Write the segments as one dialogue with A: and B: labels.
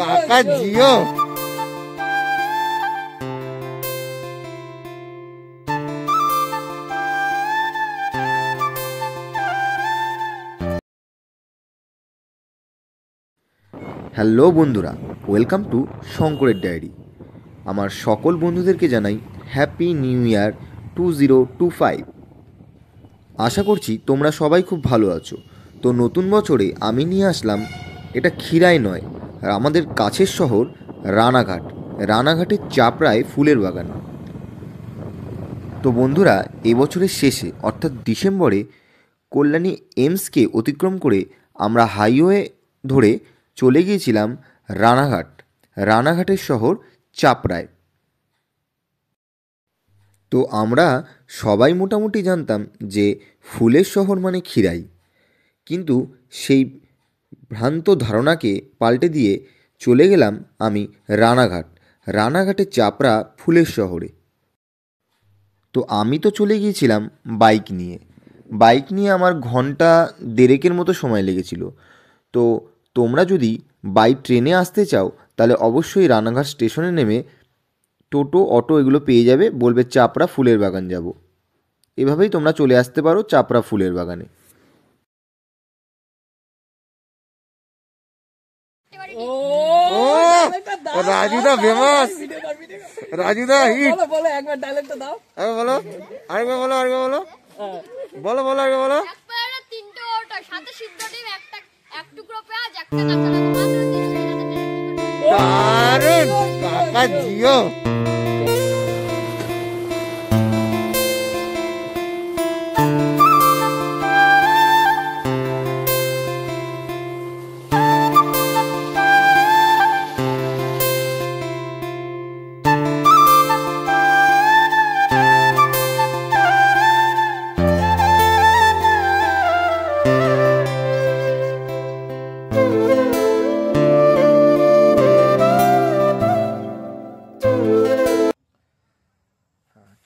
A: কাকা জিও। হ্যালো বন্ধুরা, welcome to শঙ্করের ডায়েরি। আমার সকল বন্ধুদেরকে জানাই হ্যাপি নিউ ইয়ার 2025। আশা করছি তোমরা সবাই খুব ভালো আছো। তো নতুন বছরে আমি নিয়ে আসলাম, এটা খিরাই নয়, আমাদের কাছের শহর রানাঘাট। রানাঘাটের চাপড়ায় ফুলের বাগান। তো বন্ধুরা, এবছরের শেষে অর্থাৎ ডিসেম্বরে কল্যাণী এমসকে অতিক্রম করে আমরা হাইওয়ে ধরে চলে গিয়েছিলাম রানাঘাট, রানাঘাটের শহর চাপড়ায়। তো আমরা সবাই মোটামুটি জানতাম যে ফুলের শহর মানে খিরাই, কিন্তু সেই ভ্রান্ত ধারণাকে পাল্টে দিয়ে চলে গেলাম আমি রানাঘাট, রানাঘাটের চাপড়া ফুলের শহরে। তো আমি তো চলে গিয়েছিলাম বাইক নিয়ে। বাইক নিয়ে আমার ঘন্টা দেড়েকের মতো সময় লেগেছিল। তো তোমরা যদি বাই ট্রেনে আসতে চাও তাহলে অবশ্যই রানাঘাট স্টেশনে নেমে টোটো, অটো এগুলো পেয়ে যাবে, বলবে চাপড়া ফুলের বাগান যাব। এভাবেই তোমরা চলে আসতে পারো চাপড়া ফুলের বাগানে। ও রাজুদা ফেমাস, রাজুদা হিট। বলো একবার ডায়লগটা দাও। বলো আরেকবার, বলো আরেকবার, বলো বলো বলো আরেকবার বলো। একবারে তিনটে ওটা সাথে সিদ্ধ ডিম, একটা এক টুকরো পেঁয়াজ, একটা কাঁচা লঙ্কা, দারুন কাকা জিও।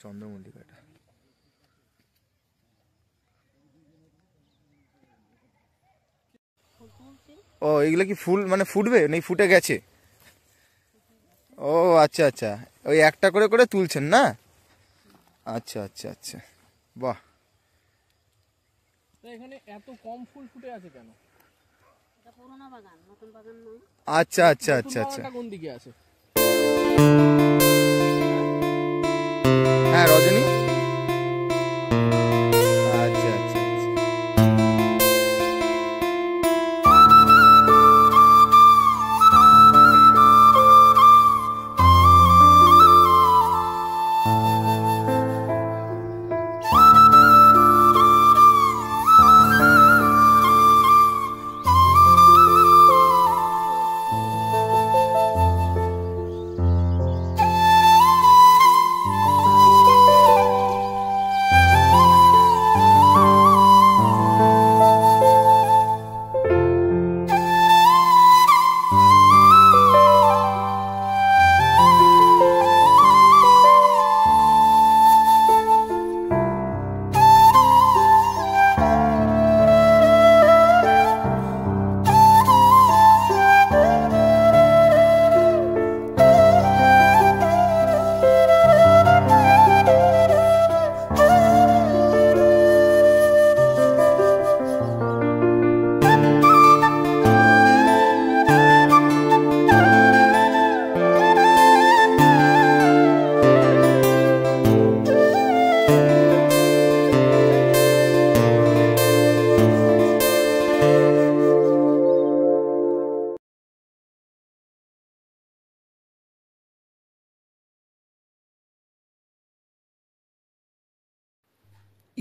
A: চন্দ্রমল্লিকাটা ও, এগুলো কি ফুল মানে ফুটবে নাকি ফুটে গেছে? ও আচ্ছা আচ্ছা, ওই একটা করে করে তুলছেন না? আচ্ছা আচ্ছা আচ্ছা, বাহ।
B: এখানে এত কম ফুল ফুটে আছে কেন?
C: এটা পুরোনো বাগান, নতুন বাগান নয়।
B: আচ্ছা আচ্ছা আচ্ছা আচ্ছা, কোন দিকে আছে?
A: হ্যাঁ রজনী, আচ্ছা আচ্ছা আচ্ছা।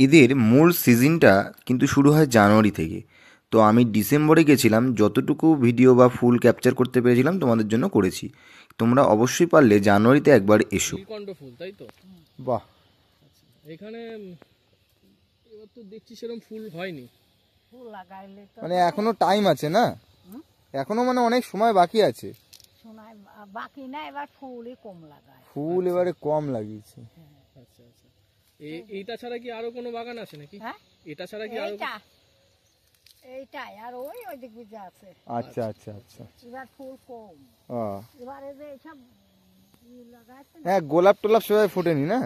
A: এদের মূল সিজনটা কিন্তু শুরু হয় জানুয়ারি থেকে। তো আমি ডিসেম্বরে গেছিলাম, যতটুকু ভিডিও বা ফুল ক্যাপচার করতে পেরেছিলাম তোমাদের জন্য করেছি। তোমরা অবশ্যই পারলে জানুয়ারিতে একবার এসো।
B: নীলকণ্ঠ ফুল, তাই তো?
A: বাহ।
B: এখানে এবার তো দেখছি সেরকম ফুল হয়নি।
C: ফুল লাগাইলে তো
A: মানে এখনো টাইম আছে না, এখনো মানে অনেক সময় বাকি আছে।
C: শোনায় বাকি না, এবার ফুলই কম লাগায়।
A: ফুল এবারে কম লাগিয়েছে।
B: আচ্ছা আচ্ছা, এইটা ছাড়া কি আরো কোনো বাগান আছে নাকি?
C: হ্যাঁ,
B: এটা ছাড়া কি আরো?
C: এইটাই আর ওই দিক বুঝে আছে।
D: আচ্ছা আচ্ছা আচ্ছা।
C: এবার ফুল কম।
D: ও
C: এবারে যে এইসব লাগাচ্ছে না,
D: হ্যাঁ, গোলাপ টোলাপ সেভাবে ফোটেনি না?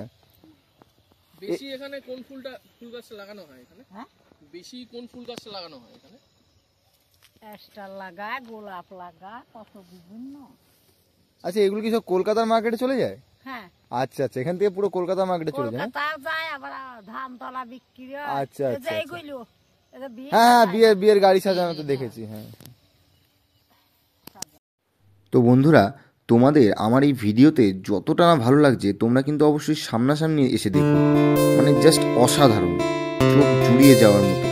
B: বেশি এখানে কোন ফুল গাছটা লাগানো হয় এখানে?
C: হ্যাঁ
B: বেশি কোন ফুল গাছটা লাগানো হয় এখানে?
C: অ্যাস্টার লাগায়, গোলাপ লাগায়, কত বিভিন্ন।
D: আচ্ছা, এগুলো কি সব কলকাতার মার্কেটে চলে যায়?
C: হ্যাঁ
D: আচ্ছা আচ্ছা, এখান থেকে পুরো কলকাতা মার্কেটে চলে যায় না?
C: কলকাতাও যায়, আবার ধানতলা বিক্রি হয়।
D: আচ্ছা,
C: এই যে
D: আচ্ছা,
C: এইগুলো, এই যে বিয়ে
D: হ্যাঁ হ্যাঁ,
C: বাজায়।
D: বিয়ের গাড়ি সাজানো তো দেখেছি, হ্যাঁ।
A: তো বন্ধুরা, তোমাদের আমার এই ভিডিওতে যতটা না ভালো লাগছে, তোমরা কিন্তু অবশ্যই সামনাসামনি এসে দেখো, মানে জাস্ট অসাধারণ, চোখ জুড়িয়ে যাওয়ার মতো।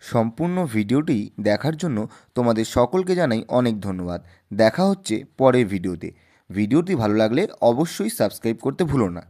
A: সম্পূর্ণ ভিডিওটি দেখার জন্য তোমাদের সকলকে জানাই অনেক ধন্যবাদ। দেখা হচ্ছে পরের ভিডিওতে। ভিডিওটি ভালো লাগলে অবশ্যই সাবস্ক্রাইব করতে ভুলো না।